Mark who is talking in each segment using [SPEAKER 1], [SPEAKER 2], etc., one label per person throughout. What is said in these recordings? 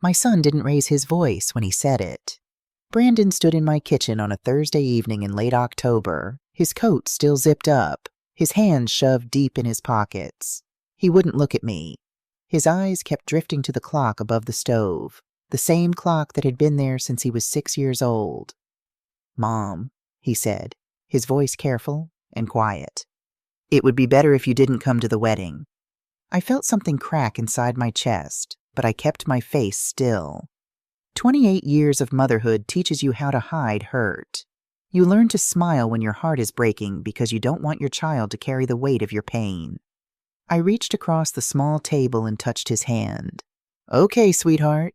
[SPEAKER 1] My son didn't raise his voice when he said it. Brandon stood in my kitchen on a Thursday evening in late October, his coat still zipped up, his hands shoved deep in his pockets. He wouldn't look at me. His eyes kept drifting to the clock above the stove, the same clock that had been there since he was 6 years old. "Mom," he said, his voice careful and quiet. "It would be better if you didn't come to the wedding." I felt something crack inside my chest, but I kept my face still. 28 years of motherhood teaches you how to hide hurt. You learn to smile when your heart is breaking because you don't want your child to carry the weight of your pain. I reached across the small table and touched his hand. "Okay, sweetheart."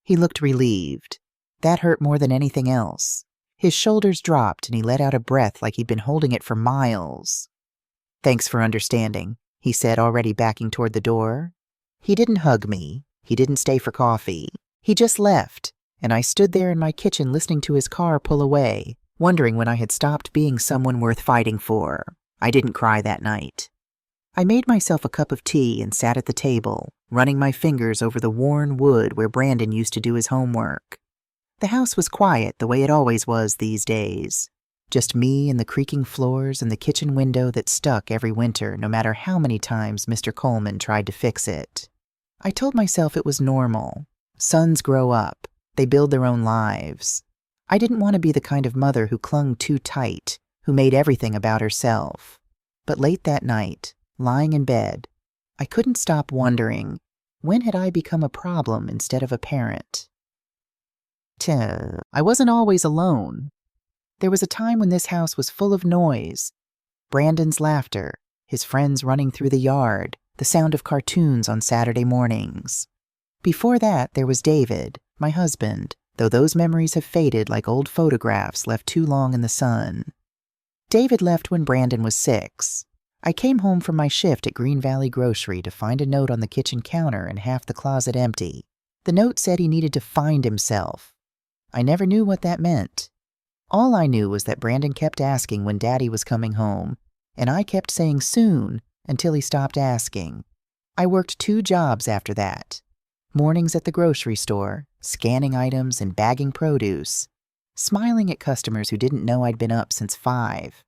[SPEAKER 1] He looked relieved. That hurt more than anything else. His shoulders dropped and he let out a breath like he'd been holding it for miles. "Thanks for understanding," he said, already backing toward the door. He didn't hug me. He didn't stay for coffee. He just left, and I stood there in my kitchen listening to his car pull away, wondering when I had stopped being someone worth fighting for. I didn't cry that night. I made myself a cup of tea and sat at the table, running my fingers over the worn wood where Brandon used to do his homework. The house was quiet the way it always was these days. Just me and the creaking floors and the kitchen window that stuck every winter, no matter how many times Mr. Coleman tried to fix it. I told myself it was normal. Sons grow up. They build their own lives. I didn't want to be the kind of mother who clung too tight, who made everything about herself. But late that night, lying in bed, I couldn't stop wondering, when had I become a problem instead of a parent? I wasn't always alone. There was a time when this house was full of noise. Brandon's laughter, his friends running through the yard, the sound of cartoons on Saturday mornings. Before that, there was David, my husband, though those memories have faded like old photographs left too long in the sun. David left when Brandon was 6. I came home from my shift at Green Valley Grocery to find a note on the kitchen counter and half the closet empty. The note said he needed to find himself. I never knew what that meant. All I knew was that Brandon kept asking when Daddy was coming home, and I kept saying soon until he stopped asking. I worked 2 jobs after that. Mornings at the grocery store, scanning items and bagging produce, smiling at customers who didn't know I'd been up since 5.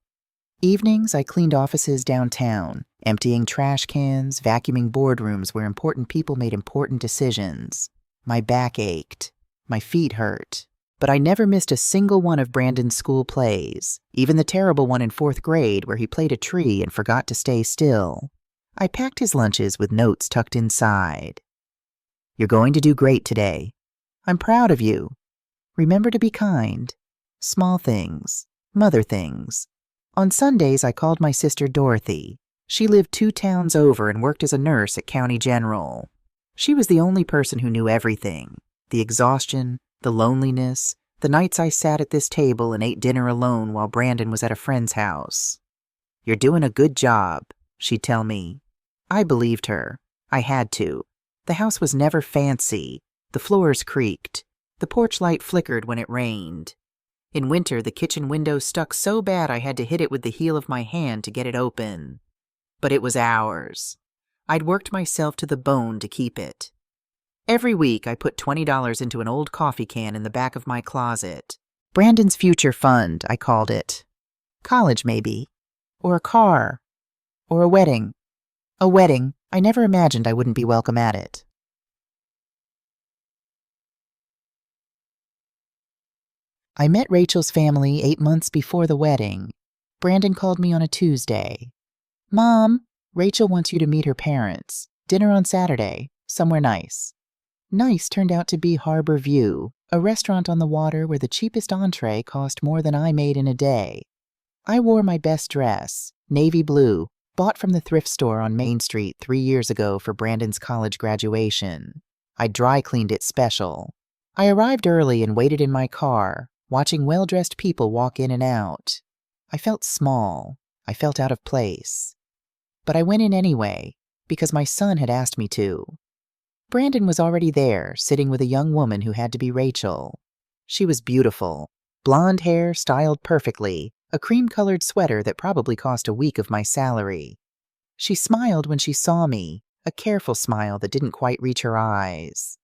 [SPEAKER 1] Evenings, I cleaned offices downtown, emptying trash cans, vacuuming boardrooms where important people made important decisions. My back ached. My feet hurt. But I never missed a single one of Brandon's school plays, even the terrible one in 4th grade where he played a tree and forgot to stay still. I packed his lunches with notes tucked inside. "You're going to do great today. I'm proud of you. Remember to be kind. Small things, mother things." On Sundays, I called my sister Dorothy. She lived 2 towns over and worked as a nurse at County General. She was the only person who knew everything. The exhaustion, the loneliness, the nights I sat at this table and ate dinner alone while Brandon was at a friend's house. "You're doing a good job," she'd tell me. I believed her. I had to. The house was never fancy. The floors creaked. The porch light flickered when it rained. In winter, the kitchen window stuck so bad I had to hit it with the heel of my hand to get it open. But it was ours. I'd worked myself to the bone to keep it. Every week, I put $20 into an old coffee can in the back of my closet. Brandon's future fund, I called it. College, maybe. Or a car. Or a wedding. A wedding. I never imagined I wouldn't be welcome at it. I met Rachel's family 8 months before the wedding. Brandon called me on a Tuesday. "Mom, Rachel wants you to meet her parents. Dinner on Saturday. Somewhere nice." Nice turned out to be Harbor View, a restaurant on the water where the cheapest entree cost more than I made in a day. I wore my best dress, navy blue, bought from the thrift store on Main Street 3 years ago for Brandon's college graduation. I dry cleaned it special. I arrived early and waited in my car, watching well-dressed people walk in and out. I felt small. I felt out of place. But I went in anyway, because my son had asked me to. Brandon was already there, sitting with a young woman who had to be Rachel. She was beautiful. Blonde hair styled perfectly, a cream-colored sweater that probably cost a week of my salary. She smiled when she saw me, a careful smile that didn't quite reach her eyes.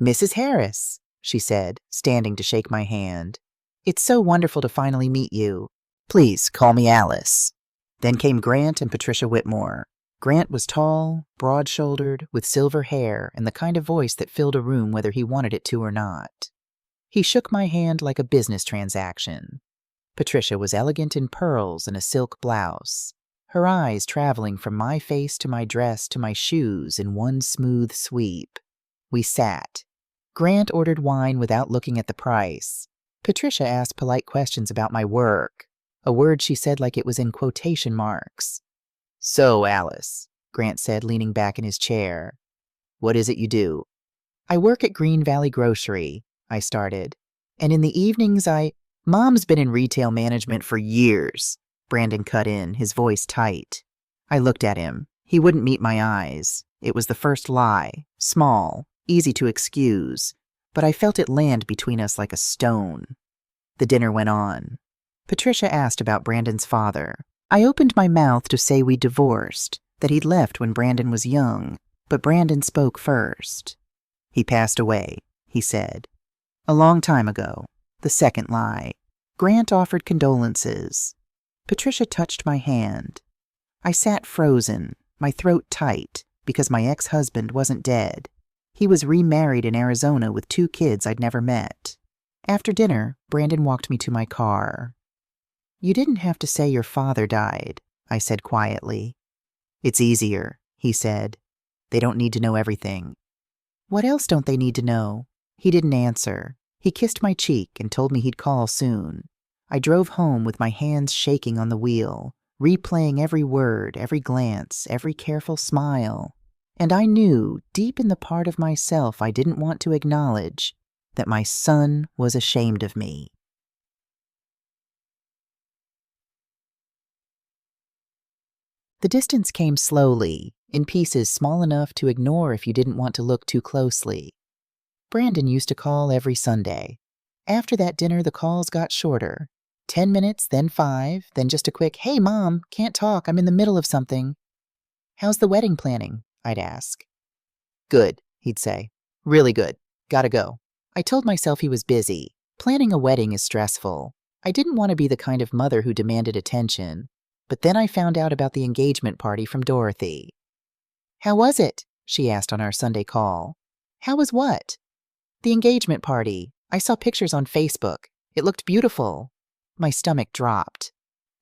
[SPEAKER 1] Mrs. Harris, she said, standing to shake my hand. It's so wonderful to finally meet you. Please call me Alice. Then came Grant and Patricia Whitmore. Grant was tall, broad-shouldered, with silver hair and the kind of voice that filled a room whether he wanted it to or not. He shook my hand like a business transaction. Patricia was elegant in pearls and a silk blouse, her eyes traveling from my face to my dress to my shoes in one smooth sweep. We sat. Grant ordered wine without looking at the price. Patricia asked polite questions about my work, a word she said like it was in quotation marks. So, Alice, Grant said, leaning back in his chair, what is it you do? I work at Green Valley Grocery, I started. And in the evenings Mom's been in retail management for years, Brandon cut in, his voice tight. I looked at him. He wouldn't meet my eyes. It was the first lie, small, easy to excuse, but I felt it land between us like a stone. The dinner went on. Patricia asked about Brandon's father. I opened my mouth to say we'd divorced, that he'd left when Brandon was young, but Brandon spoke first. He passed away, he said. A long time ago. The second lie. Grant offered condolences. Patricia touched my hand. I sat frozen, my throat tight, because my ex-husband wasn't dead. He was remarried in Arizona with 2 kids I'd never met. After dinner, Brandon walked me to my car. You didn't have to say your father died, I said quietly. It's easier, he said. They don't need to know everything. What else don't they need to know? He didn't answer. He kissed my cheek and told me he'd call soon. I drove home with my hands shaking on the wheel, replaying every word, every glance, every careful smile. And I knew, deep in the part of myself I didn't want to acknowledge, that my son was ashamed of me. The distance came slowly, in pieces small enough to ignore if you didn't want to look too closely. Brandon used to call every Sunday. After that dinner, the calls got shorter. 10 minutes, then 5, then just a quick, "Hey, Mom, can't talk, I'm in the middle of something." "How's the wedding planning?" I'd ask. "Good," he'd say. "Really good. Gotta go." I told myself he was busy. Planning a wedding is stressful. I didn't want to be the kind of mother who demanded attention. But then I found out about the engagement party from Dorothy. "How was it?" she asked on our Sunday call. "How was what?" "The engagement party. I saw pictures on Facebook. It looked beautiful." My stomach dropped.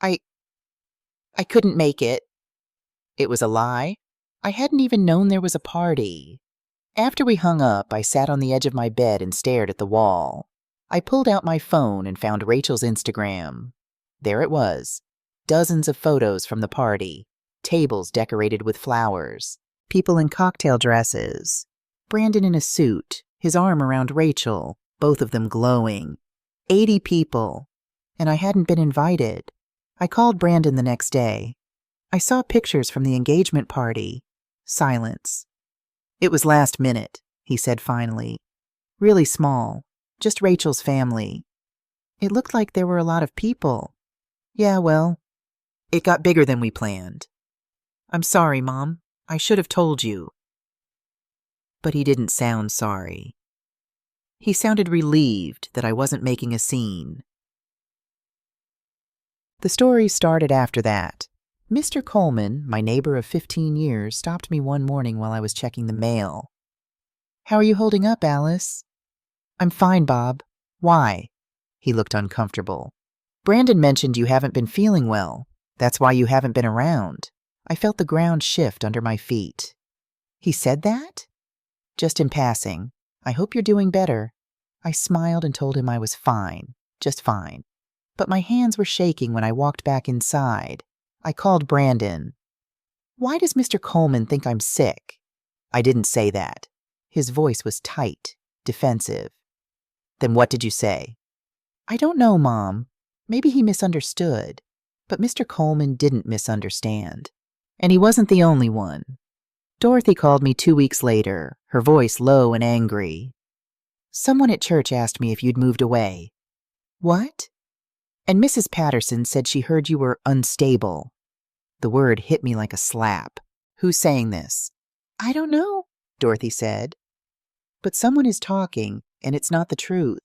[SPEAKER 1] I couldn't make it." It was a lie? I hadn't even known there was a party. After we hung up, I sat on the edge of my bed and stared at the wall. I pulled out my phone and found Rachel's Instagram. There it was. Dozens of photos from the party. Tables decorated with flowers. People in cocktail dresses. Brandon in a suit, his arm around Rachel, both of them glowing. 80 people. And I hadn't been invited. I called Brandon the next day. I saw pictures from the engagement party. Silence. "It was last minute," he said finally. "Really small. Just Rachel's family." "It looked like there were a lot of people." "Yeah, well, it got bigger than we planned." "I'm sorry, Mom. I should have told you." But he didn't sound sorry. He sounded relieved that I wasn't making a scene. The story started after that. Mr. Coleman, my neighbor of 15 years, stopped me one morning while I was checking the mail. "How are you holding up, Alice?" "I'm fine, Bob." "Why?" He looked uncomfortable. "Brandon mentioned you haven't been feeling well. That's why you haven't been around." I felt the ground shift under my feet. "He said that?" "Just in passing. I hope you're doing better." I smiled and told him I was fine, just fine. But my hands were shaking when I walked back inside. I called Brandon. "Why does Mr. Coleman think I'm sick?" I didn't say that. His voice was tight, defensive. "Then what did you say?" "I don't know, Mom. Maybe he misunderstood." But Mr. Coleman didn't misunderstand. And he wasn't the only one. Dorothy called me 2 weeks later, her voice low and angry. "Someone at church asked me if you'd moved away." "What?" "And Mrs. Patterson said she heard you were unstable." The word hit me like a slap. "Who's saying this?" "I don't know," Dorothy said. But someone is talking, and it's not the truth.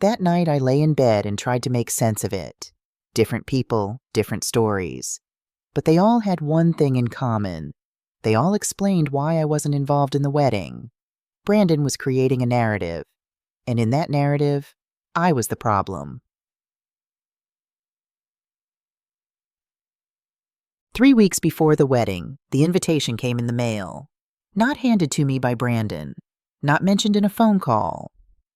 [SPEAKER 1] That night I lay in bed and tried to make sense of it. Different people, different stories. But they all had one thing in common. They all explained why I wasn't involved in the wedding. Brandon was creating a narrative, and in that narrative, I was the problem. 3 weeks before the wedding, the invitation came in the mail. Not handed to me by Brandon. Not mentioned in a phone call.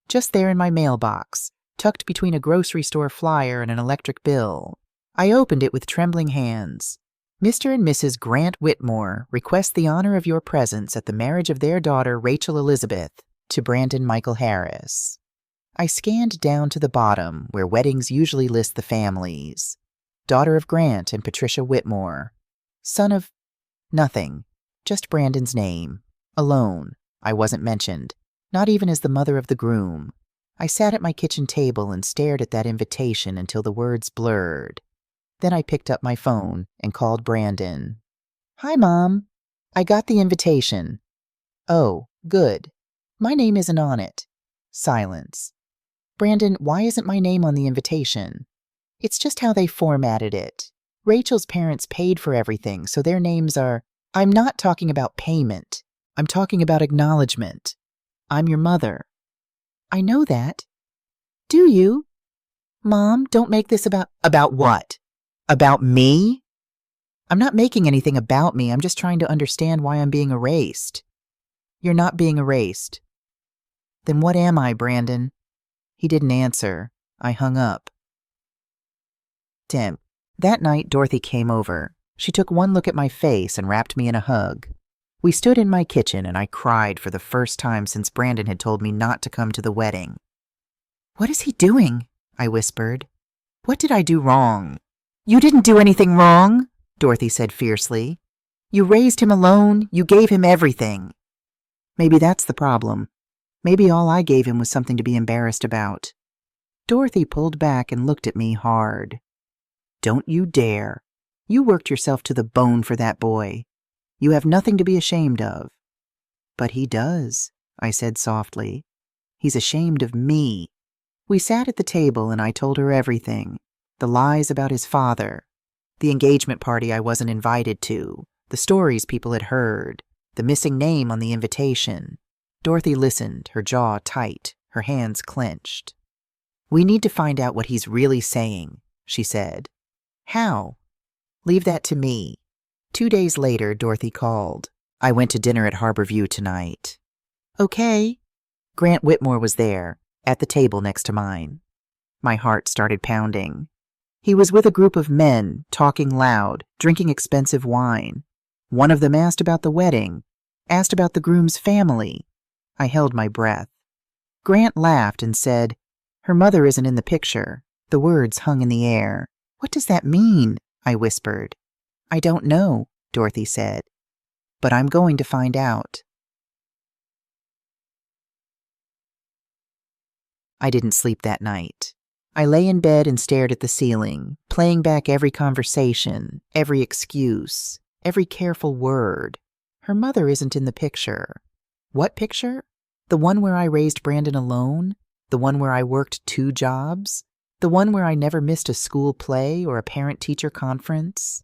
[SPEAKER 1] Just there in my mailbox, tucked between a grocery store flyer and an electric bill. I opened it with trembling hands. Mr. and Mrs. Grant Whitmore request the honor of your presence at the marriage of their daughter Rachel Elizabeth to Brandon Michael Harris. I scanned down to the bottom where weddings usually list the families. Daughter of Grant and Patricia Whitmore. Son of nothing. Just Brandon's name. Alone. I wasn't mentioned. Not even as the mother of the groom. I sat at my kitchen table and stared at that invitation until the words blurred. Then I picked up my phone and called Brandon. Hi, Mom. I got the invitation. Oh, good. My name isn't on it. Silence. Brandon, why isn't my name on the invitation? It's just how they formatted it. Rachel's parents paid for everything, so their names are... I'm not talking about payment. I'm talking about acknowledgement. I'm your mother. I know that. Do you? Mom, don't make this about... About what? About me? I'm not making anything about me. I'm just trying to understand why I'm being erased. You're not being erased. Then what am I, Brandon? He didn't answer. I hung up. Tim. That night, Dorothy came over. She took one look at my face and wrapped me in a hug. We stood in my kitchen and I cried for the first time since Brandon had told me not to come to the wedding. What is he doing? I whispered. What did I do wrong? You didn't do anything wrong, Dorothy said fiercely. You raised him alone. You gave him everything. Maybe that's the problem. Maybe all I gave him was something to be embarrassed about. Dorothy pulled back and looked at me hard. Don't you dare. You worked yourself to the bone for that boy. You have nothing to be ashamed of. But he does, I said softly. He's ashamed of me. We sat at the table and I told her everything. The lies about his father. The engagement party I wasn't invited to. The stories people had heard. The missing name on the invitation. Dorothy listened, her jaw tight, her hands clenched. We need to find out what he's really saying, she said. How? Leave that to me. 2 days later, Dorothy called. I went to dinner at Harborview tonight. Okay. Grant Whitmore was there, at the table next to mine. My heart started pounding. He was with a group of men, talking loud, drinking expensive wine. One of them asked about the wedding, asked about the groom's family. I held my breath. Grant laughed and said, Her mother isn't in the picture. The words hung in the air. What does that mean? I whispered. I don't know, Dorothy said. But I'm going to find out. I didn't sleep that night. I lay in bed and stared at the ceiling, playing back every conversation, every excuse, every careful word. Her mother isn't in the picture. What picture? The one where I raised Brandon alone? The one where I worked 2 jobs? The one where I never missed a school play or a parent-teacher conference?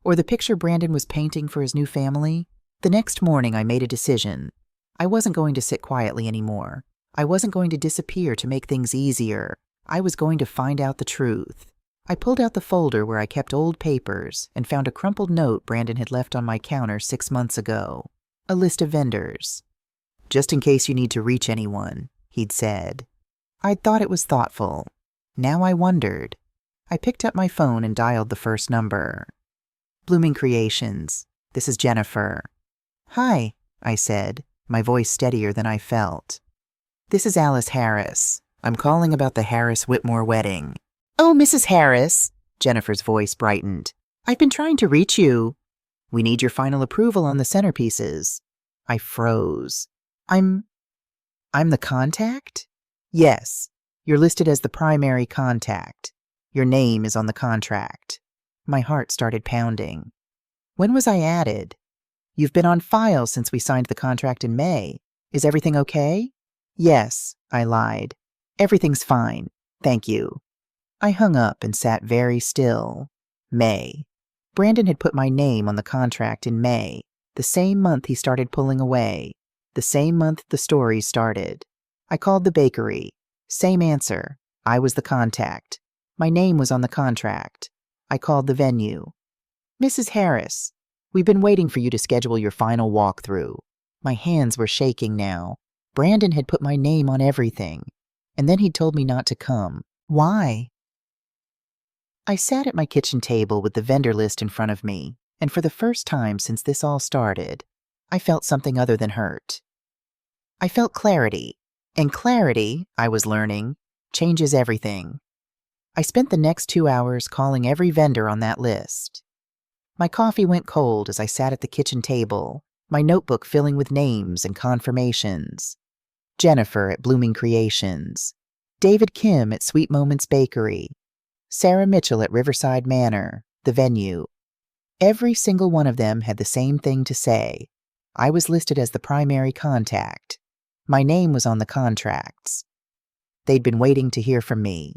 [SPEAKER 1] Or the picture Brandon was painting for his new family? The next morning I made a decision. I wasn't going to sit quietly anymore. I wasn't going to disappear to make things easier. I was going to find out the truth. I pulled out the folder where I kept old papers and found a crumpled note Brandon had left on my counter 6 months ago. A list of vendors. Just in case you need to reach anyone, he'd said. I'd thought it was thoughtful. Now I wondered. I picked up my phone and dialed the first number. Blooming Creations. This is Jennifer. Hi, I said, my voice steadier than I felt. This is Alice Harris. I'm calling about the Harris-Whitmore wedding. Oh, Mrs. Harris, Jennifer's voice brightened. I've been trying to reach you. We need your final approval on the centerpieces. I froze. I'm the contact? Yes. You're listed as the primary contact. Your name is on the contract. My heart started pounding. When was I added? You've been on file since we signed the contract in May. Is everything okay? Yes, I lied. Everything's fine. Thank you. I hung up and sat very still. May. Brandon had put my name on the contract in May, the same month he started pulling away, the same month the stories started. I called the bakery. Same answer. I was the contact. My name was on the contract. I called the venue. Mrs. Harris, we've been waiting for you to schedule your final walkthrough. My hands were shaking now. Brandon had put my name on everything, and then he'd told me not to come. Why? I sat at my kitchen table with the vendor list in front of me, and for the first time since this all started, I felt something other than hurt. I felt clarity, and clarity, I was learning, changes everything. I spent the next 2 hours calling every vendor on that list. My coffee went cold as I sat at the kitchen table, my notebook filling with names and confirmations. Jennifer at Blooming Creations, David Kim at Sweet Moments Bakery, Sarah Mitchell at Riverside Manor, the venue. Every single one of them had the same thing to say. I was listed as the primary contact. My name was on the contracts. They'd been waiting to hear from me.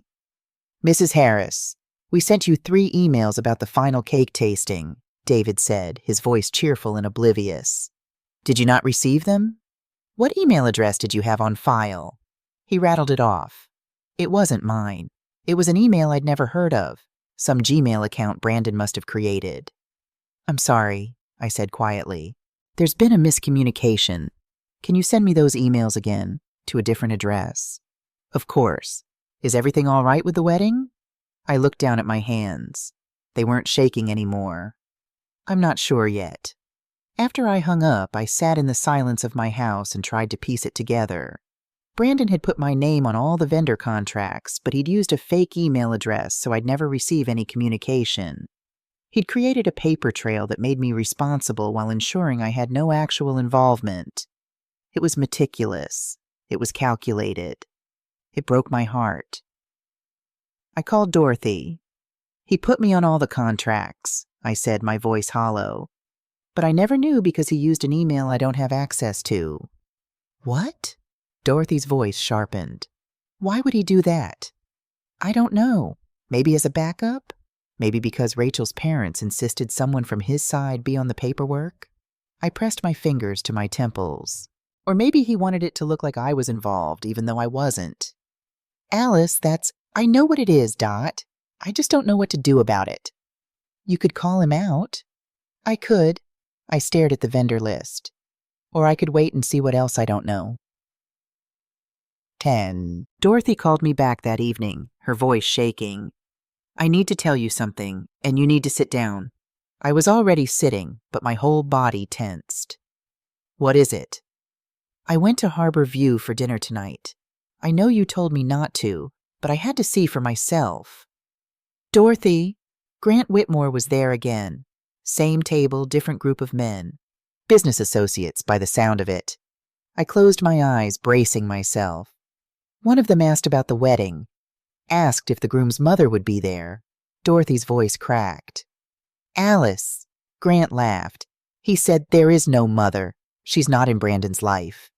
[SPEAKER 1] Mrs. Harris, we sent you 3 emails about the final cake tasting, David said, his voice cheerful and oblivious. Did you not receive them? What email address did you have on file? He rattled it off. It wasn't mine. It was an email I'd never heard of, some Gmail account Brandon must have created. I'm sorry, I said quietly. There's been a miscommunication. Can you send me those emails again, to a different address? Of course. Is everything all right with the wedding? I looked down at my hands. They weren't shaking anymore. I'm not sure yet. After I hung up, I sat in the silence of my house and tried to piece it together. Brandon had put my name on all the vendor contracts, but he'd used a fake email address so I'd never receive any communication. He'd created a paper trail that made me responsible while ensuring I had no actual involvement. It was meticulous. It was calculated. It broke my heart. I called Dorothy. He put me on all the contracts, I said, my voice hollow. But I never knew because he used an email I don't have access to. What? Dorothy's voice sharpened. Why would he do that? I don't know. Maybe as a backup? Maybe because Rachel's parents insisted someone from his side be on the paperwork? I pressed my fingers to my temples. Or maybe he wanted it to look like I was involved, even though I wasn't. Alice, I know what it is, Dot. I just don't know what to do about it. You could call him out. I could. I stared at the vendor list. Or I could wait and see what else I don't know. 10. Dorothy called me back that evening, her voice shaking. I need to tell you something, and you need to sit down. I was already sitting, but my whole body tensed. What is it? I went to Harbor View for dinner tonight. I know you told me not to, but I had to see for myself. Dorothy, Grant Whitmore was there again. Same table, different group of men. Business associates, by the sound of it. I closed my eyes, bracing myself. One of them asked about the wedding. Asked if the groom's mother would be there. Dorothy's voice cracked. Alice. Grant laughed. He said, there is no mother. She's not in Brandon's life.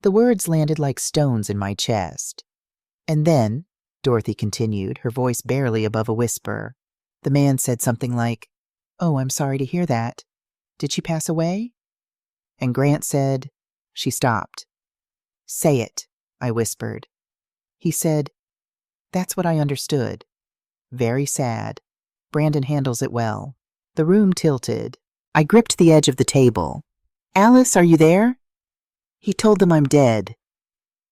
[SPEAKER 1] The words landed like stones in my chest. And then, Dorothy continued, her voice barely above a whisper, the man said something like, Oh, I'm sorry to hear that. Did she pass away? And Grant said, She stopped. Say it, I whispered. He said, That's what I understood. Very sad. Brandon handles it well. The room tilted. I gripped the edge of the table. Alice, are you there? He told them I'm dead.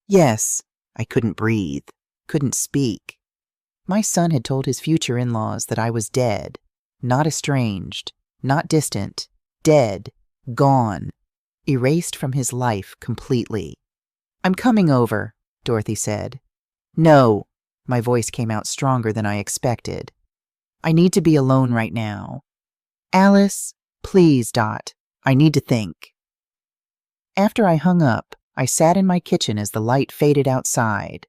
[SPEAKER 1] Yes. I couldn't breathe, couldn't speak. My son had told his future in-laws that I was dead, not estranged, not distant, dead, gone, erased from his life completely. I'm coming over, Dorothy said. No, my voice came out stronger than I expected. I need to be alone right now. Alice, please, Dot, I need to think. After I hung up, I sat in my kitchen as the light faded outside.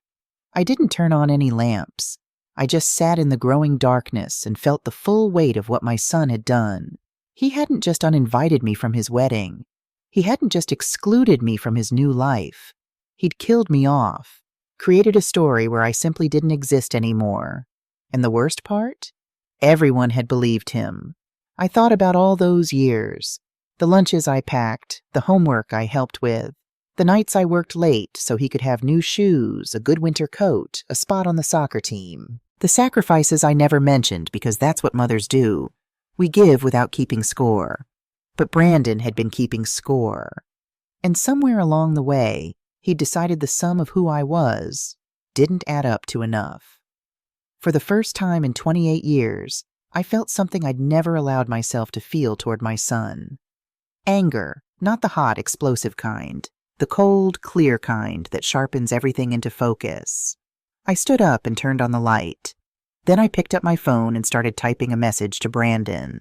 [SPEAKER 1] I didn't turn on any lamps. I just sat in the growing darkness and felt the full weight of what my son had done. He hadn't just uninvited me from his wedding. He hadn't just excluded me from his new life. He'd killed me off, created a story where I simply didn't exist anymore. And the worst part? Everyone had believed him. I thought about all those years, the lunches I packed, the homework I helped with, the nights I worked late so he could have new shoes, a good winter coat, a spot on the soccer team. The sacrifices I never mentioned because that's what mothers do. We give without keeping score. But Brandon had been keeping score. And somewhere along the way, he'd decided the sum of who I was didn't add up to enough. For the first time in 28 years, I felt something I'd never allowed myself to feel toward my son. Anger, not the hot, explosive kind. The cold, clear kind that sharpens everything into focus. I stood up and turned on the light. Then I picked up my phone and started typing a message to Brandon.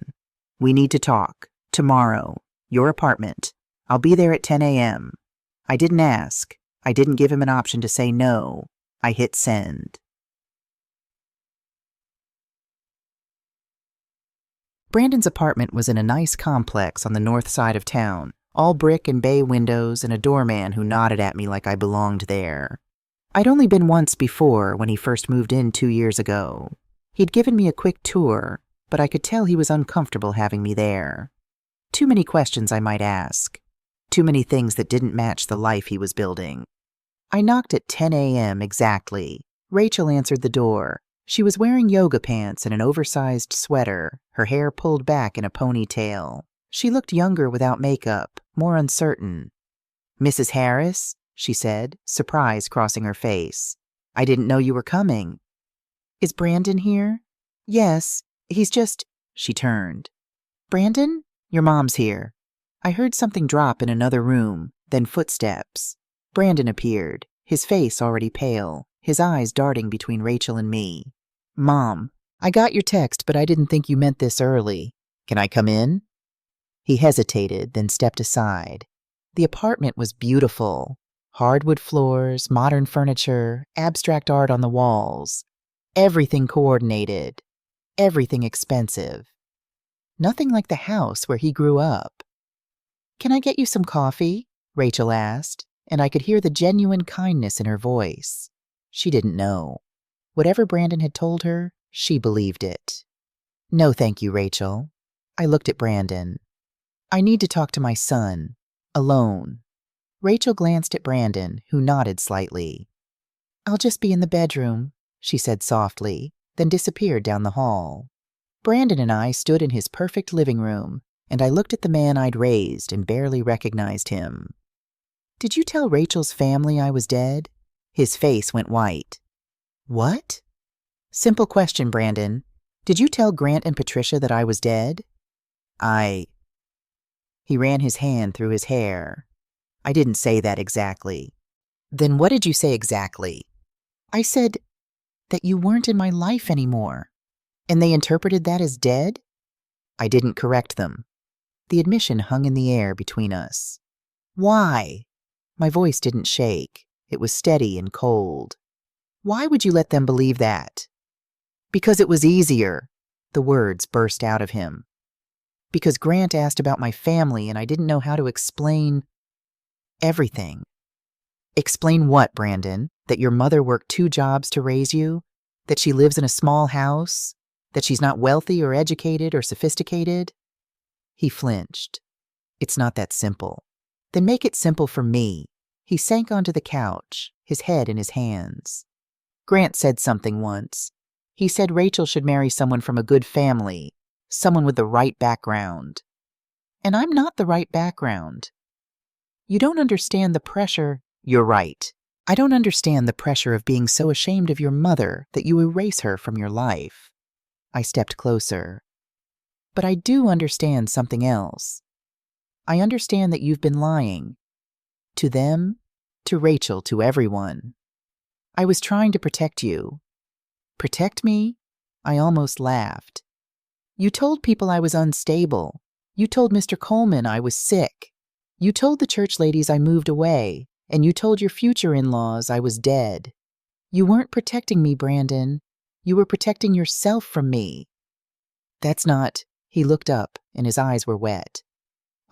[SPEAKER 1] We need to talk. Tomorrow. Your apartment. I'll be there at 10 a.m. I didn't ask. I didn't give him an option to say no. I hit send. Brandon's apartment was in a nice complex on the north side of town. All brick and bay windows and a doorman who nodded at me like I belonged there. I'd only been once before when he first moved in 2 years ago. He'd given me a quick tour, but I could tell he was uncomfortable having me there. Too many questions I might ask. Too many things that didn't match the life he was building. I knocked at 10 a.m. exactly. Rachel answered the door. She was wearing yoga pants and an oversized sweater, her hair pulled back in a ponytail. She looked younger without makeup, more uncertain. "Mrs. Harris?" she said, surprise crossing her face. "I didn't know you were coming." "Is Brandon here?" "Yes, he's just—" She turned. "Brandon? Your mom's here." I heard something drop in another room, then footsteps. Brandon appeared, his face already pale, his eyes darting between Rachel and me. "Mom, I got your text, but I didn't think you meant this early. Can I come in?" He hesitated, then stepped aside. The apartment was beautiful. Hardwood floors, modern furniture, abstract art on the walls. Everything coordinated. Everything expensive. Nothing like the house where he grew up. "Can I get you some coffee?" Rachel asked, and I could hear the genuine kindness in her voice. She didn't know. Whatever Brandon had told her, she believed it. "No, thank you, Rachel." I looked at Brandon. "I need to talk to my son. Alone." Rachel glanced at Brandon, who nodded slightly. "I'll just be in the bedroom," she said softly, then disappeared down the hall. Brandon and I stood in his perfect living room, and I looked at the man I'd raised and barely recognized him. "Did you tell Rachel's family I was dead?" His face went white. "What?" "Simple question, Brandon. Did you tell Grant and Patricia that I was dead?" He ran his hand through his hair. "I didn't say that exactly." "Then what did you say exactly?" "I said that you weren't in my life anymore." "And they interpreted that as dead?" I didn't correct them. The admission hung in the air between us. "Why?" My voice didn't shake. It was steady and cold. "Why would you let them believe that?" "Because it was easier." The words burst out of him. "Because Grant asked about my family and I didn't know how to explain everything." "Explain what, Brandon? That your mother worked 2 jobs to raise you? That she lives in a small house? That she's not wealthy or educated or sophisticated?" He flinched. "It's not that simple." "Then make it simple for me." He sank onto the couch, his head in his hands. "Grant said something once. He said Rachel should marry someone from a good family, someone with the right background. And I'm not the right background. You don't understand the pressure." "You're right. I don't understand the pressure of being so ashamed of your mother that you erase her from your life." I stepped closer. "But I do understand something else. I understand that you've been lying. To them, to Rachel, to everyone. I was trying to protect you." "Protect me?" I almost laughed. "You told people I was unstable. You told Mr. Coleman I was sick. You told the church ladies I moved away, and you told your future in-laws I was dead. You weren't protecting me, Brandon. You were protecting yourself from me." "That's not—" He looked up, and his eyes were wet.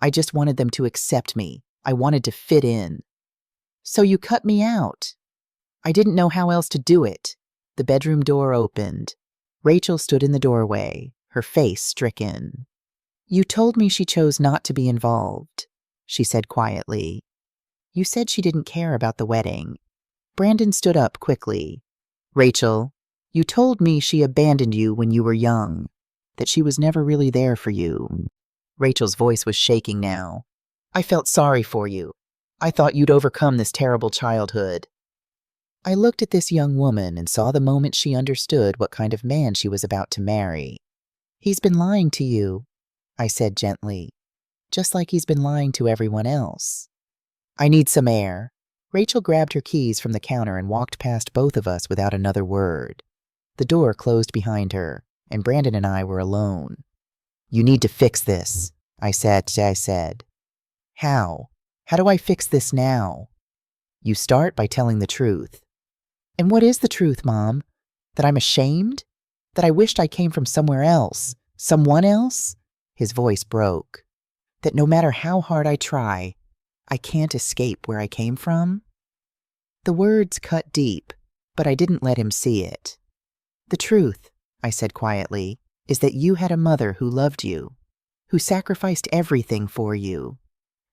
[SPEAKER 1] I just wanted them to accept me. I wanted to fit in. So you cut me out. I didn't know how else to do it. The bedroom door opened. Rachel stood in the doorway, her face stricken. You told me she chose not to be involved, she said quietly. You said she didn't care about the wedding. Brandon stood up quickly. Rachel, you told me she abandoned you when you were young, that she was never really there for you. Rachel's voice was shaking now. I felt sorry for you. I thought you'd overcome this terrible childhood. I looked at this young woman and saw the moment she understood what kind of man she was about to marry. He's been lying to you, I said gently, just like he's been lying to everyone else. I need some air. Rachel grabbed her keys from the counter and walked past both of us without another word. The door closed behind her, and Brandon and I were alone. You need to fix this, I said. How? How do I fix this now? You start by telling the truth. And what is the truth, Mom? That I'm ashamed? That I wished I came from somewhere else? Someone else? His voice broke. That no matter how hard I try, I can't escape where I came from? The words cut deep, but I didn't let him see it. The truth, I said quietly, is that you had a mother who loved you, who sacrificed everything for you,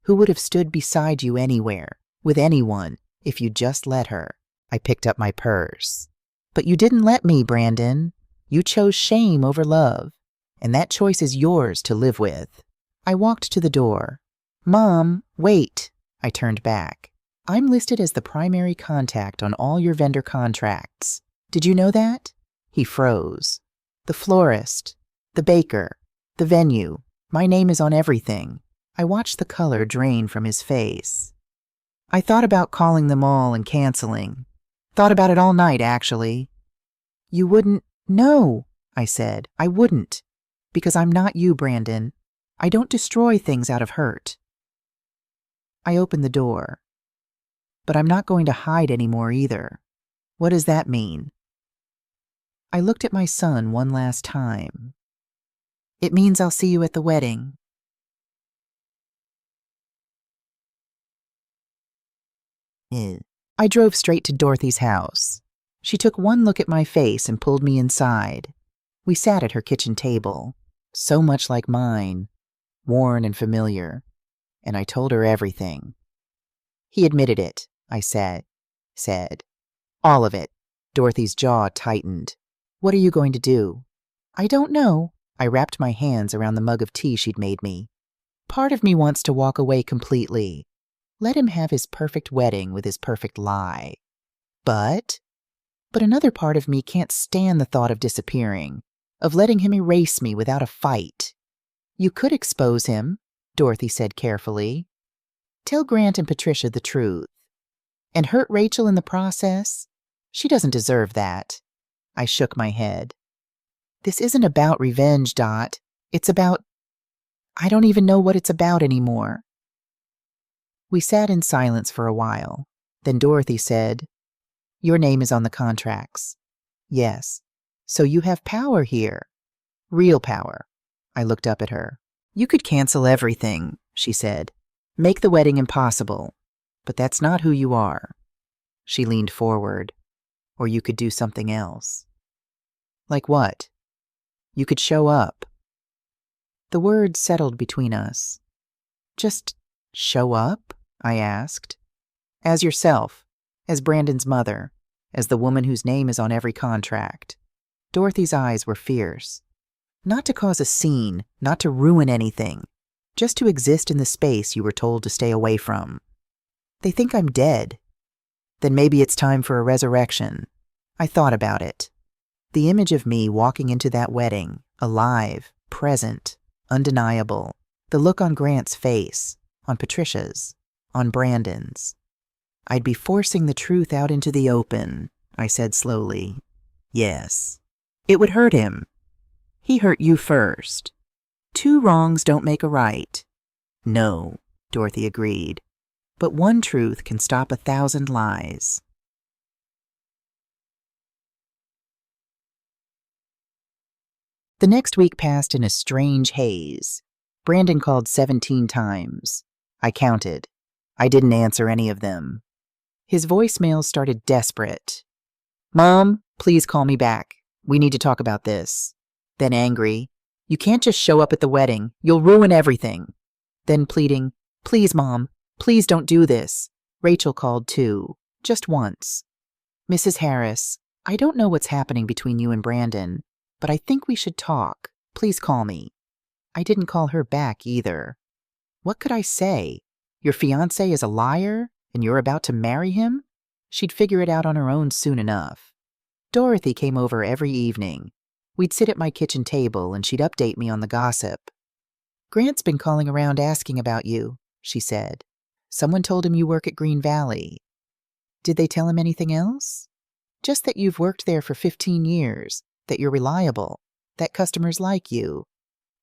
[SPEAKER 1] who would have stood beside you anywhere, with anyone, if you'd just let her. I picked up my purse. But you didn't let me, Brandon. You chose shame over love, and that choice is yours to live with. I walked to the door. Mom, wait. I turned back. I'm listed as the primary contact on all your vendor contracts. Did you know that? He froze. The florist, the baker, the venue. My name is on everything. I watched the color drain from his face. I thought about calling them all and canceling. Thought about it all night, actually. You wouldn't? No, I said. I wouldn't. Because I'm not you, Brandon. I don't destroy things out of hurt. I opened the door. But I'm not going to hide anymore either. What does that mean? I looked at my son one last time. It means I'll see you at the wedding. I drove straight to Dorothy's house. She took one look at my face and pulled me inside. We sat at her kitchen table, so much like mine, worn and familiar, and I told her everything. He admitted it, I said. All of it. Dorothy's jaw tightened. What are you going to do? I don't know. I wrapped my hands around the mug of tea she'd made me. Part of me wants to walk away completely. Let him have his perfect wedding with his perfect lie. But another part of me can't stand the thought of disappearing, of letting him erase me without a fight. You could expose him, Dorothy said carefully. Tell Grant and Patricia the truth. And hurt Rachel in the process? She doesn't deserve that. I shook my head. This isn't about revenge, Dot. It's about... I don't even know what it's about anymore. We sat in silence for a while. Then Dorothy said, Your name is on the contracts. Yes. So you have power here. Real power. I looked up at her. You could cancel everything, she said. Make the wedding impossible. But that's not who you are. She leaned forward. Or you could do something else. Like what? You could show up. The words settled between us. Just show up? I asked. As yourself, as Brandon's mother, as the woman whose name is on every contract. Dorothy's eyes were fierce. Not to cause a scene, not to ruin anything, just to exist in the space you were told to stay away from. They think I'm dead. Then maybe it's time for a resurrection. I thought about it. The image of me walking into that wedding, alive, present, undeniable. The look on Grant's face, on Patricia's, on Brandon's. I'd be forcing the truth out into the open, I said slowly. Yes. It would hurt him. He hurt you first. 2 wrongs don't make a right. No, Dorothy agreed. But one truth can stop 1,000 lies. The next week passed in a strange haze. Brandon called 17 times. I counted. I didn't answer any of them. His voicemail started desperate. "Mom, please call me back. We need to talk about this." Then angry. "You can't just show up at the wedding. You'll ruin everything." Then pleading, "Please, Mom, please don't do this." Rachel called too, just once. "Mrs. Harris, I don't know what's happening between you and Brandon, but I think we should talk. Please call me." I didn't call her back either. What could I say? Your fiancé is a liar, and you're about to marry him? She'd figure it out on her own soon enough. Dorothy came over every evening. We'd sit at my kitchen table, and she'd update me on the gossip. "Grant's been calling around asking about you," she said. "Someone told him you work at Green Valley." "Did they tell him anything else?" "Just that you've worked there for 15 years, that you're reliable, that customers like you."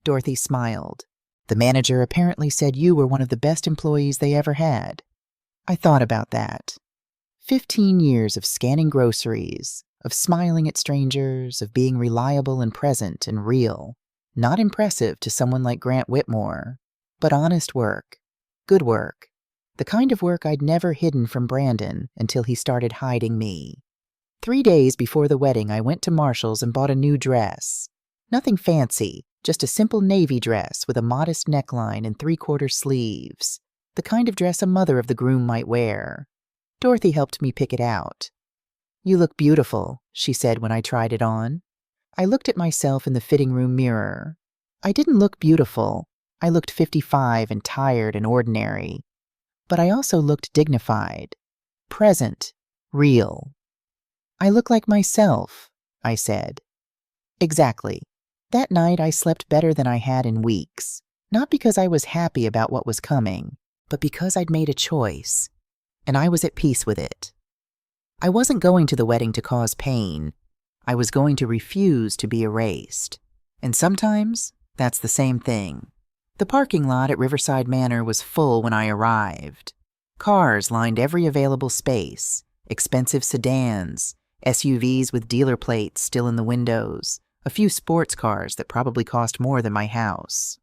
[SPEAKER 1] Dorothy smiled. "The manager apparently said you were one of the best employees they ever had." I thought about that. 15 years of scanning groceries, of smiling at strangers, of being reliable and present and real. Not impressive to someone like Grant Whitmore, but honest work. Good work. The kind of work I'd never hidden from Brandon until he started hiding me. 3 days before the wedding, I went to Marshall's and bought a new dress. Nothing fancy, just a simple navy dress with a modest neckline and 3/4 sleeves. The kind of dress a mother of the groom might wear. Dorothy helped me pick it out. "You look beautiful," she said when I tried it on. I looked at myself in the fitting room mirror. I didn't look beautiful. I looked 55 and tired and ordinary. But I also looked dignified, present, real. "I look like myself," I said. Exactly. That night I slept better than I had in weeks, not because I was happy about what was coming, but because I'd made a choice, and I was at peace with it. I wasn't going to the wedding to cause pain. I was going to refuse to be erased. And sometimes that's the same thing. The parking lot at Riverside Manor was full when I arrived. Cars lined every available space, expensive sedans, SUVs with dealer plates still in the windows, a few sports cars that probably cost more than my house.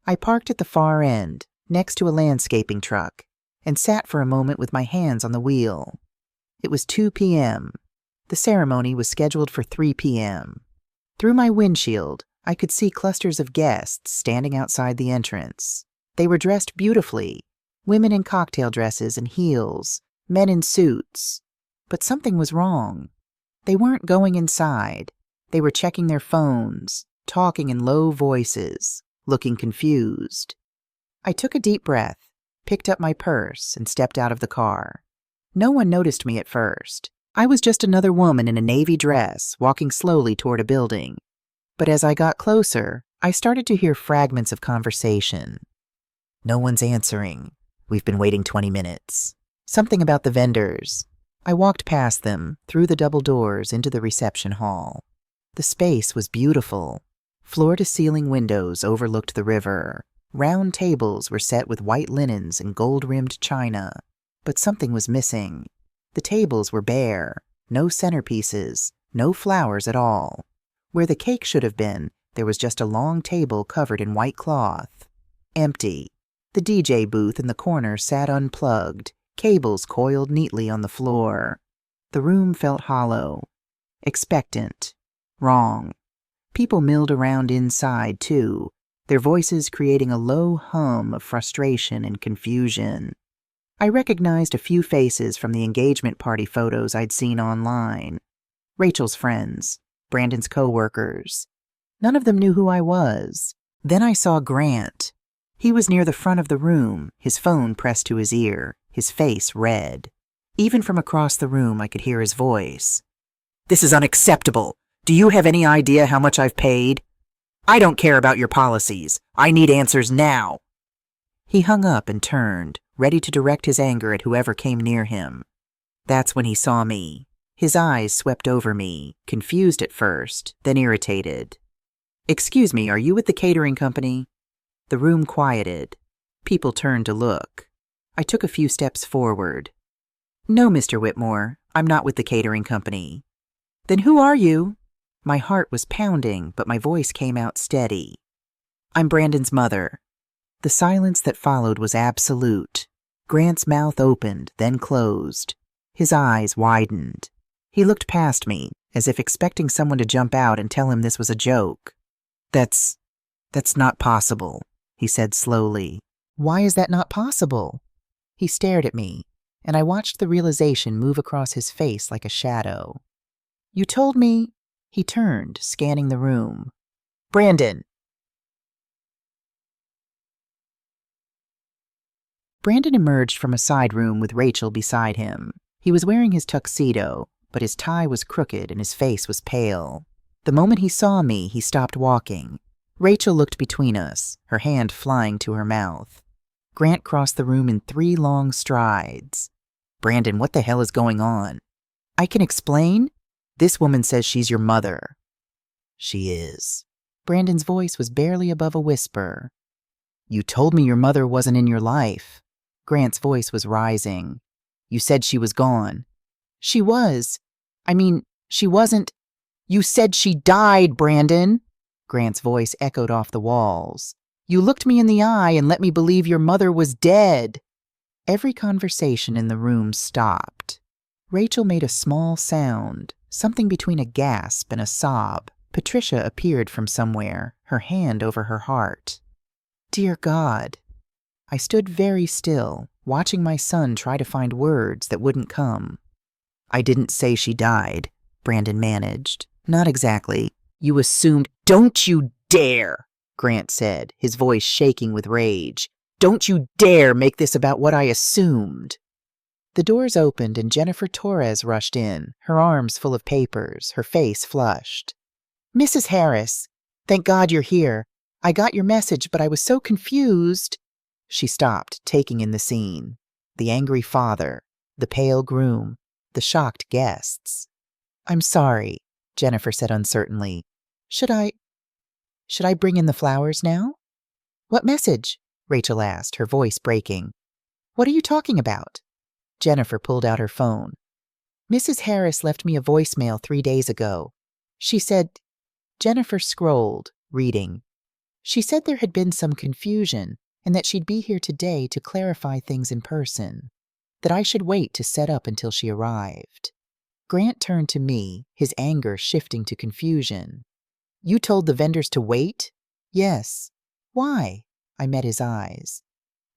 [SPEAKER 1] I parked at the far end, next to a landscaping truck, and sat for a moment with my hands on the wheel. It was 2 p.m. The ceremony was scheduled for 3 p.m. Through my windshield, I could see clusters of guests standing outside the entrance. They were dressed beautifully, women in cocktail dresses and heels, men in suits. But something was wrong. They weren't going inside. They were checking their phones, talking in low voices, looking confused. I took a deep breath, picked up my purse, and stepped out of the car. No one noticed me at first. I was just another woman in a navy dress walking slowly toward a building. But as I got closer, I started to hear fragments of conversation. "No one's answering. We've been waiting 20 minutes. Something about the vendors." I walked past them, through the double doors, into the reception hall. The space was beautiful. Floor-to-ceiling windows overlooked the river. Round tables were set with white linens and gold-rimmed china. But something was missing. The tables were bare, no centerpieces, no flowers at all. Where the cake should have been, there was just a long table covered in white cloth. Empty. The DJ booth in the corner sat unplugged, cables coiled neatly on the floor. The room felt hollow. Expectant. Wrong. People milled around inside, too, their voices creating a low hum of frustration and confusion. I recognized a few faces from the engagement party photos I'd seen online. Rachel's friends, Brandon's co-workers. None of them knew who I was. Then I saw Grant. He was near the front of the room, his phone pressed to his ear, his face red. Even from across the room, I could hear his voice. "This is unacceptable. Do you have any idea how much I've paid? I don't care about your policies. I need answers now." He hung up and turned, ready to direct his anger at whoever came near him. That's when he saw me. His eyes swept over me, confused at first, then irritated. "Excuse me, are you with the catering company?" The room quieted. People turned to look. I took a few steps forward. "No, Mr. Whitmore, I'm not with the catering company." "Then who are you?" My heart was pounding, but my voice came out steady. "I'm Brandon's mother. The silence that followed was absolute. Grant's mouth opened, then closed. His eyes widened. He looked past me, as if expecting someone to jump out and tell him this was a joke. That's not possible, he said slowly. Why is that not possible? He stared at me, and I watched the realization move across his face like a shadow. You told me... He turned, scanning the room. Brandon! Brandon emerged from a side room with Rachel beside him. He was wearing his tuxedo, but his tie was crooked and his face was pale. The moment he saw me, he stopped walking. Rachel looked between us, her hand flying to her mouth. Grant crossed the room in 3 long strides. Brandon, what the hell is going on? I can explain. This woman says she's your mother. She is. Brandon's voice was barely above a whisper. You told me your mother wasn't in your life. Grant's voice was rising. You said she was gone. She was. I mean, she wasn't. You said she died, Brandon. Grant's voice echoed off the walls. You looked me in the eye and let me believe your mother was dead. Every conversation in the room stopped. Rachel made a small sound, something between a gasp and a sob. Patricia appeared from somewhere, her hand over her heart. Dear God. I stood very still, watching my son try to find words that wouldn't come. I didn't say she died, Brandon managed. Not exactly. You assumed. Don't you dare, Grant said, his voice shaking with rage. Don't you dare make this about what I assumed. The doors opened and Jennifer Torres rushed in, her arms full of papers, her face flushed. Mrs. Harris, thank God you're here. I got your message, but I was so confused. She stopped, taking in the scene. The angry father, the pale groom, the shocked guests. I'm sorry, Jennifer said uncertainly. Should I bring in the flowers now? What message? Rachel asked, her voice breaking. What are you talking about? Jennifer pulled out her phone. Mrs. Harris left me a voicemail 3 days ago. She said... Jennifer scrolled, reading. She said there had been some confusion and that she'd be here today to clarify things in person, that I should wait to set up until she arrived. Grant turned to me, his anger shifting to confusion. You told the vendors to wait? Yes. Why? I met his eyes.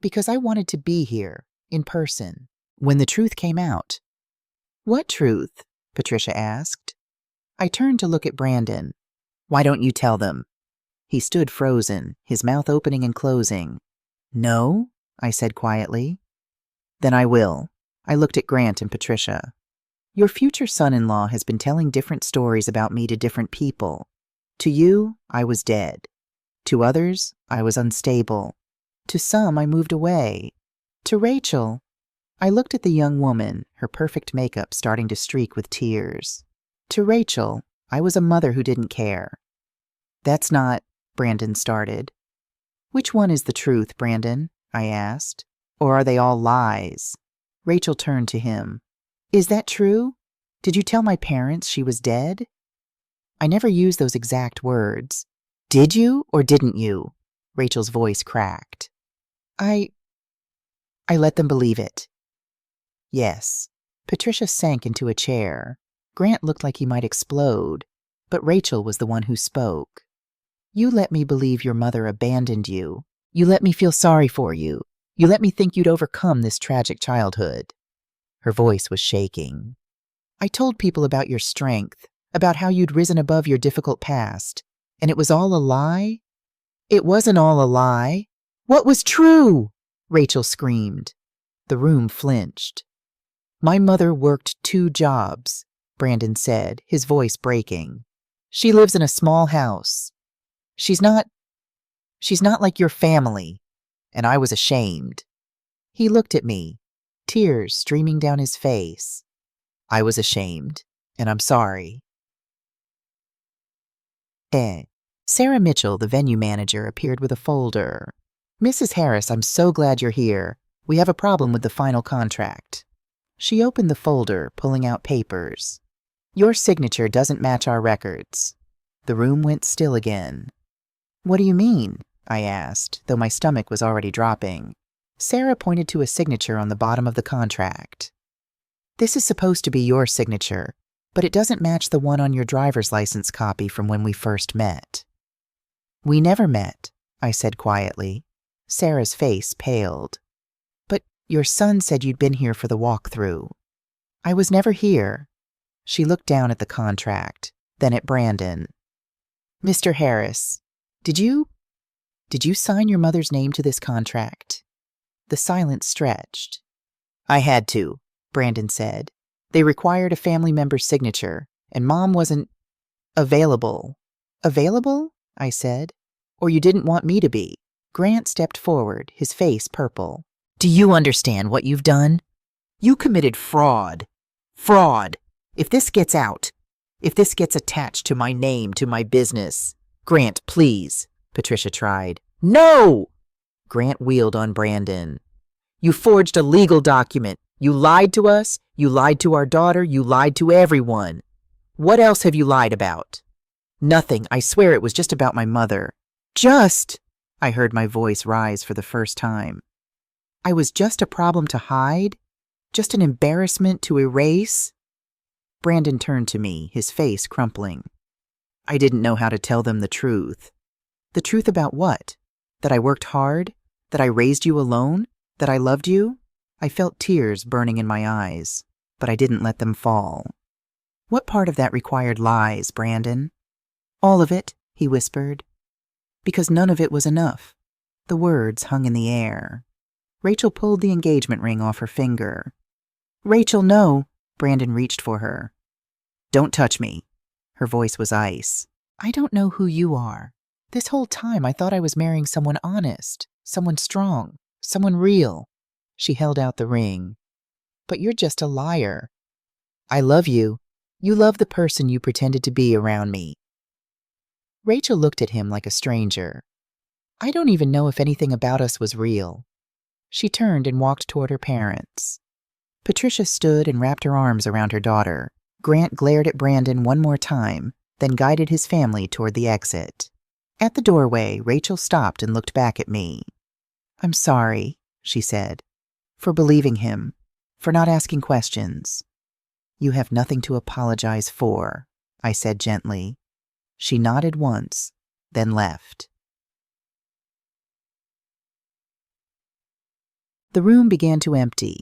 [SPEAKER 1] Because I wanted to be here, in person, when the truth came out. What truth? Patricia asked. I turned to look at Brandon. Why don't you tell them? He stood frozen, his mouth opening and closing. No, I said quietly. Then I will. I looked at Grant and Patricia. Your future son-in-law has been telling different stories about me to different people. To you, I was dead. To others, I was unstable. To some, I moved away. To Rachel, I looked at the young woman, her perfect makeup starting to streak with tears. To Rachel, I was a mother who didn't care. That's not, Brandon started. Which one is the truth, Brandon? I asked. Or are they all lies? Rachel turned to him. Is that true? Did you tell my parents she was dead? I never used those exact words. Did you or didn't you? Rachel's voice cracked. I let them believe it. Yes. Patricia sank into a chair. Grant looked like he might explode, but Rachel was the one who spoke. You let me believe your mother abandoned you. You let me feel sorry for you. You let me think you'd overcome this tragic childhood. Her voice was shaking. I told people about your strength, about how you'd risen above your difficult past, and it was all a lie? It wasn't all a lie. What was true? Rachel screamed. The room flinched. My mother worked 2 jobs, Brandon said, his voice breaking. She lives in a small house. She's not like your family, and I was ashamed. He looked at me, tears streaming down his face. I was ashamed, and I'm sorry. Sarah Mitchell, the venue manager, appeared with a folder. Mrs. Harris, I'm so glad you're here. We have a problem with the final contract. She opened the folder, pulling out papers. Your signature doesn't match our records. The room went still again. What do you mean? I asked, though my stomach was already dropping. Sarah pointed to a signature on the bottom of the contract. This is supposed to be your signature, but it doesn't match the one on your driver's license copy from when we first met. We never met, I said quietly. Sarah's face paled. But your son said you'd been here for the walkthrough. I was never here. She looked down at the contract, then at Brandon. Mr. Harris, did you sign your mother's name to this contract? The silence stretched. I had to, Brandon said. They required a family member's signature, and Mom wasn't available. Available? I said. Or you didn't want me to be. Grant stepped forward, his face purple. Do you understand what you've done? You committed fraud. Fraud. If this gets out, if this gets attached to my name, to my business. Grant, please, Patricia tried. No! Grant wheeled on Brandon. You forged a legal document. You lied to us. You lied to our daughter. You lied to everyone. What else have you lied about? Nothing. I swear it was just about my mother. Just, I heard my voice rise for the first time. I was just a problem to hide? Just an embarrassment to erase? Brandon turned to me, his face crumpling. I didn't know how to tell them the truth. The truth about what? That I worked hard? That I raised you alone? That I loved you? I felt tears burning in my eyes, but I didn't let them fall. What part of that required lies, Brandon? All of it, he whispered. Because none of it was enough. The words hung in the air. Rachel pulled the engagement ring off her finger. Rachel, no! Brandon reached for her. Don't touch me. Her voice was ice. I don't know who you are. This whole time I thought I was marrying someone honest, someone strong, someone real. She held out the ring. But you're just a liar. I love you. You love the person you pretended to be around me. Rachel looked at him like a stranger. I don't even know if anything about us was real. She turned and walked toward her parents. Patricia stood and wrapped her arms around her daughter. Grant glared at Brandon one more time, then guided his family toward the exit. At the doorway, Rachel stopped and looked back at me. I'm sorry, she said, for believing him, for not asking questions. You have nothing to apologize for, I said gently. She nodded once, then left. The room began to empty.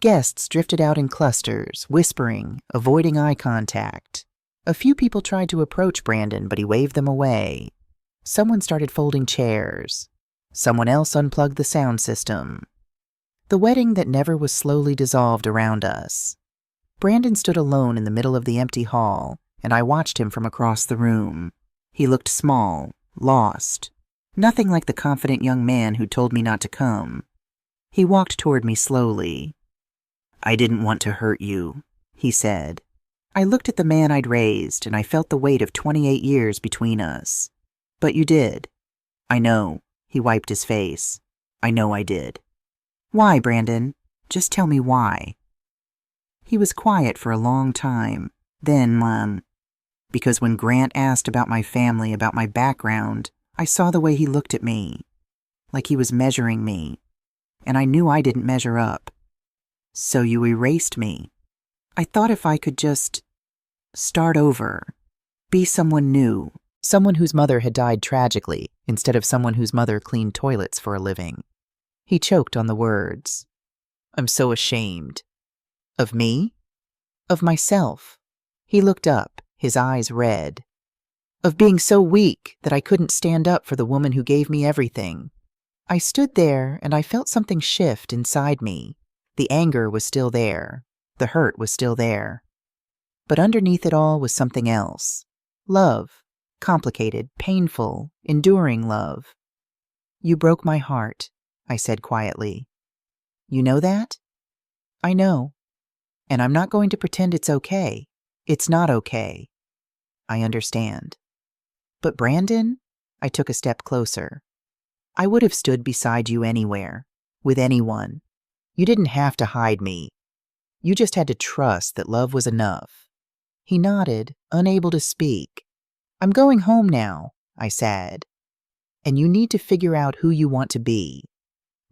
[SPEAKER 1] Guests drifted out in clusters, whispering, avoiding eye contact. A few people tried to approach Brandon, but he waved them away. Someone started folding chairs. Someone else unplugged the sound system. The wedding that never was slowly dissolved around us. Brandon stood alone in the middle of the empty hall, and I watched him from across the room. He looked small, lost. Nothing like the confident young man who told me not to come. He walked toward me slowly. I didn't want to hurt you, he said. I looked at the man I'd raised, and I felt the weight of 28 years between us. But you did. I know. He wiped his face. I know I did. Why, Brandon? Just tell me why. He was quiet for a long time. Then, because when Grant asked about my family, about my background, I saw the way he looked at me, like he was measuring me, and I knew I didn't measure up. So you erased me. I thought if I could just start over, be someone new, someone whose mother had died tragically instead of someone whose mother cleaned toilets for a living. He choked on the words. I'm so ashamed. Of me? Of myself. He looked up, his eyes red. Of being so weak that I couldn't stand up for the woman who gave me everything. I stood there and I felt something shift inside me. The anger was still there. The hurt was still there. But underneath it all was something else. Love. Complicated, painful, enduring love. You broke my heart, I said quietly. You know that? I know. And I'm not going to pretend it's okay. It's not okay. I understand. But Brandon? I took a step closer. I would have stood beside you anywhere, with anyone. You didn't have to hide me. You just had to trust that love was enough. He nodded, unable to speak. I'm going home now, I said. and you need to figure out who you want to be.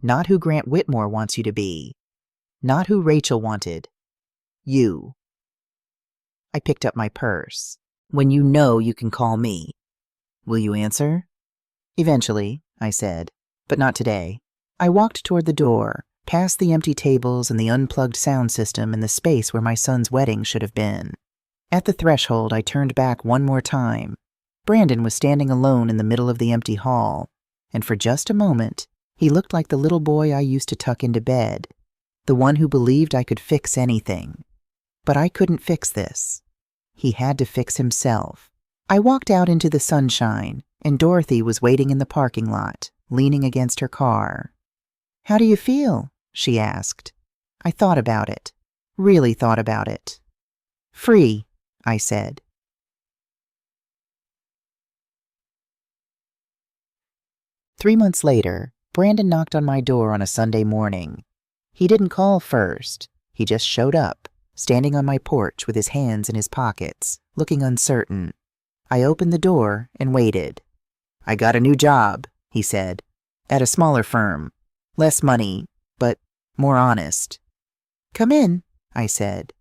[SPEAKER 1] Not who Grant Whitmore wants you to be. Not who Rachel wanted. You. I picked up my purse. When you know, you can call me. Will you answer? Eventually, I said, but not today. I walked toward the door, past the empty tables and the unplugged sound system in the space where my son's wedding should have been. At the threshold, I turned back one more time. Brandon was standing alone in the middle of the empty hall, and for just a moment, he looked like the little boy I used to tuck into bed, the one who believed I could fix anything. But I couldn't fix this. He had to fix himself. I walked out into the sunshine, and Dorothy was waiting in the parking lot, leaning against her car. "How do you feel?" she asked. I thought about it. Really thought about it. "Free," I said. Three months later, Brandon knocked on my door on a Sunday morning. He didn't call first. He just showed up, standing on my porch with his hands in his pockets, looking uncertain. I opened the door and waited. "I got a new job," he said, "at a smaller firm. Less money, but more honest." "Come in," I said.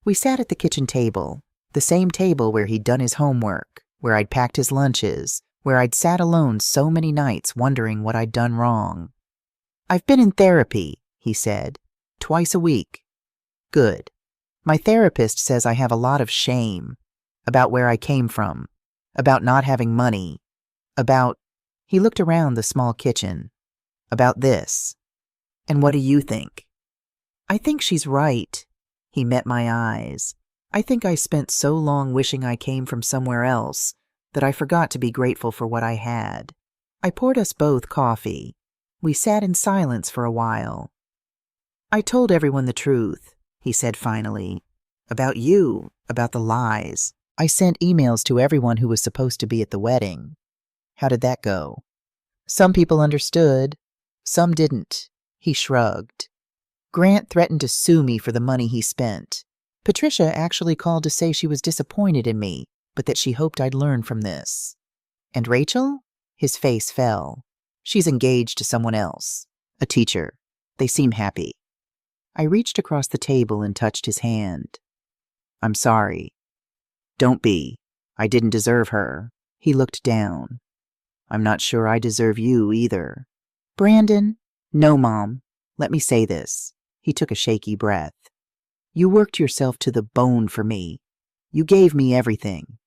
[SPEAKER 1] We sat at the kitchen table, the same table where he'd done his homework, where I'd packed his lunches, where I'd sat alone so many nights wondering what I'd done wrong. "I've been in therapy," he said, "twice a week." "Good. My therapist says I have a lot of shame about where I came from, about not having money, about," he looked around the small kitchen, "about this. And what do you think?" "I think she's right." He met my eyes. "I think I spent so long wishing I came from somewhere else that I forgot to be grateful for what I had." I poured us both coffee. We sat in silence for a while. "I told everyone the truth," he said finally. "About you, about the lies. I sent emails to everyone who was supposed to be at the wedding." "How did that go?" "Some people understood. Some didn't." He shrugged. "Grant threatened to sue me for the money he spent. Patricia actually called to say she was disappointed in me, but that she hoped I'd learn from this." "And Rachel?" His face fell. "She's engaged to someone else. A teacher. They seem happy." I reached across the table and touched his hand. "I'm sorry." "Don't be. I didn't deserve her." He looked down. "I'm not sure I deserve you either." "Brandon." "No, Mom. Let me say this." He took a shaky breath. "You worked yourself to the bone for me. You gave me everything.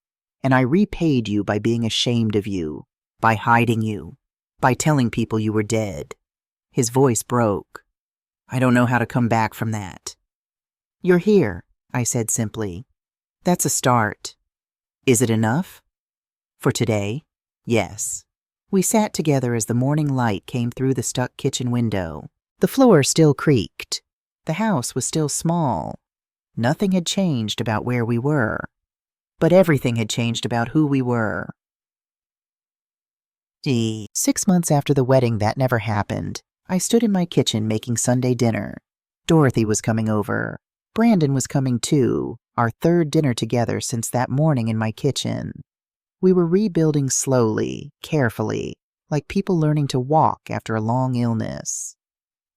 [SPEAKER 1] And I repaid you by being ashamed of you, by hiding you, by telling people you were dead." His voice broke. "I don't know how to come back from that." "You're here," I said simply. "That's a start." "Is it enough?" "For today, yes." We sat together as the morning light came through the stuck kitchen window. The floor still creaked. The house was still small. Nothing had changed about where we were. But everything had changed about who we were. 6 months after the wedding, that never happened. I stood in my kitchen making Sunday dinner. Dorothy was coming over. Brandon was coming too, our third dinner together since that morning in my kitchen. We were rebuilding slowly, carefully, like people learning to walk after a long illness.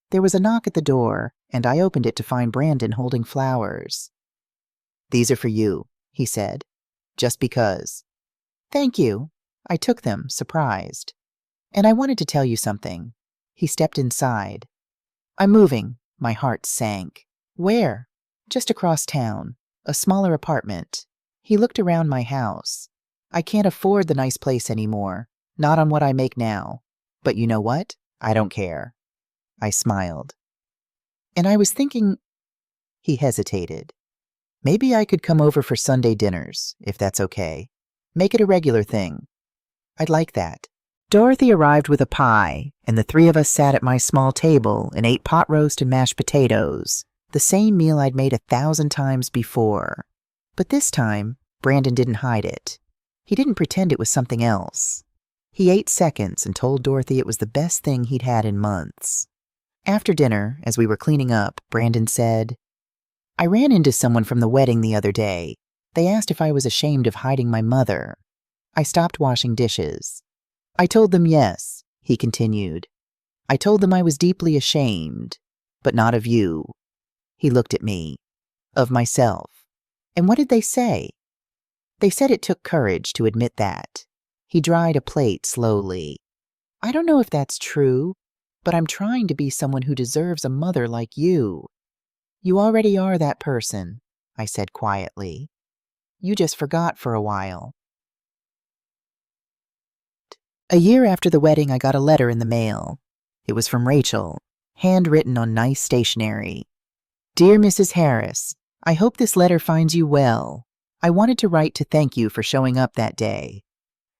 [SPEAKER 1] There was a knock at the door, and I opened it to find Brandon holding flowers. "These are for you," he said, "just because." "Thank you." I took them, surprised. "And I wanted to tell you something." He stepped inside. "I'm moving." My heart sank. "Where?" "Just across town. A smaller apartment." He looked around my house. "I can't afford the nice place anymore. Not on what I make now. But you know what? I don't care." I smiled. "And I was thinking—" He hesitated. "Maybe I could come over for Sunday dinners, if that's okay. Make it a regular thing." "I'd like that." Dorothy arrived with a pie, and the three of us sat at my small table and ate pot roast and mashed potatoes, the same meal I'd made 1,000 times before. But this time, Brandon didn't hide it. He didn't pretend it was something else. He ate seconds and told Dorothy it was the best thing he'd had in months. After dinner, as we were cleaning up, Brandon said, "I ran into someone from the wedding the other day. They asked if I was ashamed of hiding my mother." I stopped washing dishes. I told them yes, he continued. I told them I was deeply ashamed, but not of you. He looked at me. Of myself. And what did they say? They said it took courage to admit that. He dried a plate slowly. I don't know if that's true, but I'm trying to be someone who deserves a mother like you. You already are that person, I said quietly. You just forgot for a while. A year after the wedding, I got a letter in the mail. It was from Rachel, handwritten on nice stationery. Dear Mrs. Harris, I hope this letter finds you well. I wanted to write to thank you for showing up that day.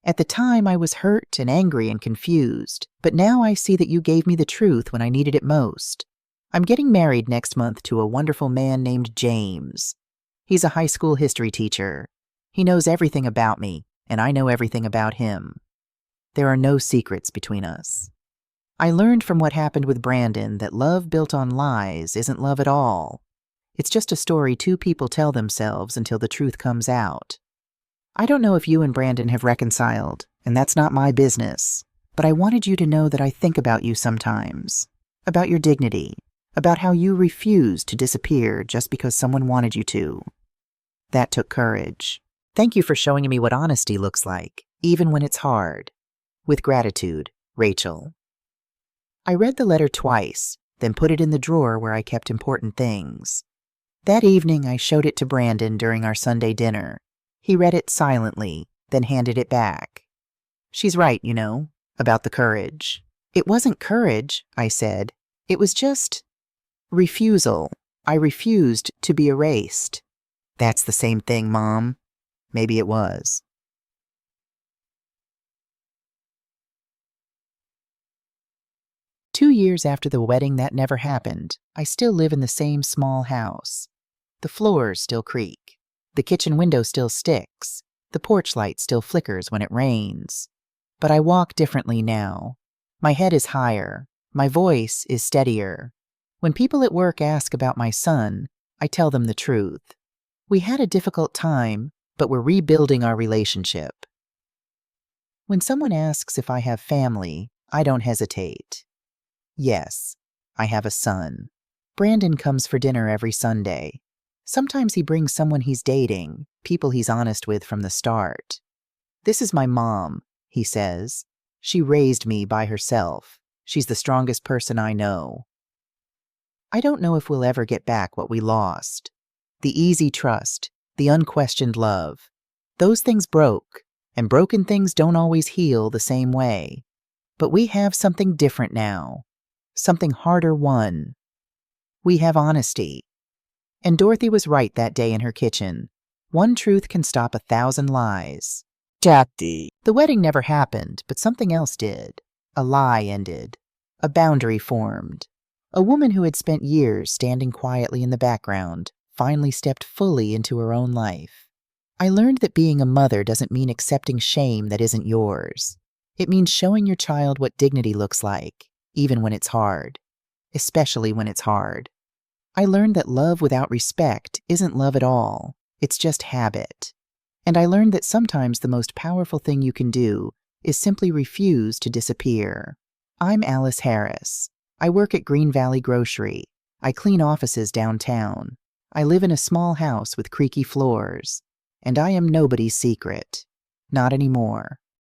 [SPEAKER 1] At the time, I was hurt and angry and confused, but now I see that you gave me the truth when I needed it most. I'm getting married next month to a wonderful man named James. He's a high school history teacher. He knows everything about me, and I know everything about him. There are no secrets between us. I learned from what happened with Brandon that love built on lies isn't love at all. It's just a story two people tell themselves until the truth comes out. I don't know if you and Brandon have reconciled, and that's not my business, but I wanted you to know that I think about you sometimes, about your dignity, about how you refused to disappear just because someone wanted you to. That took courage. Thank you for showing me what honesty looks like, even when it's hard. With gratitude, Rachel. I read the letter twice, then put it in the drawer where I kept important things. That evening, I showed it to Brandon during our Sunday dinner. He read it silently, then handed it back. She's right, you know, about the courage. It wasn't courage, I said. It was just refusal. I refused to be erased. That's the same thing, Mom. Maybe it was. Two years after the wedding, that never happened. I still live in the same small house. The floors still creak. The kitchen window still sticks. The porch light still flickers when it rains. But I walk differently now. My head is higher. My voice is steadier. When people at work ask about my son, I tell them the truth. We had a difficult time, but we're rebuilding our relationship. When someone asks if I have family, I don't hesitate. Yes, I have a son. Brandon comes for dinner every Sunday. Sometimes he brings someone he's dating, people he's honest with from the start. This is my mom, he says. She raised me by herself. She's the strongest person I know. I don't know if we'll ever get back what we lost. The easy trust, the unquestioned love. Those things broke, and broken things don't always heal the same way. But we have something different now. Something harder won. We have honesty. And Dorothy was right that day in her kitchen. One truth can stop 1,000 lies. Daddy. The wedding never happened, but something else did. A lie ended. A boundary formed. A woman who had spent years standing quietly in the background finally stepped fully into her own life. I learned that being a mother doesn't mean accepting shame that isn't yours. It means showing your child what dignity looks like, even when it's hard. Especially when it's hard. I learned that love without respect isn't love at all. It's just habit. And I learned that sometimes the most powerful thing you can do is simply refuse to disappear. I'm Alice Harris. I work at Green Valley Grocery. I clean offices downtown. I live in a small house with creaky floors. And I am nobody's secret. Not anymore.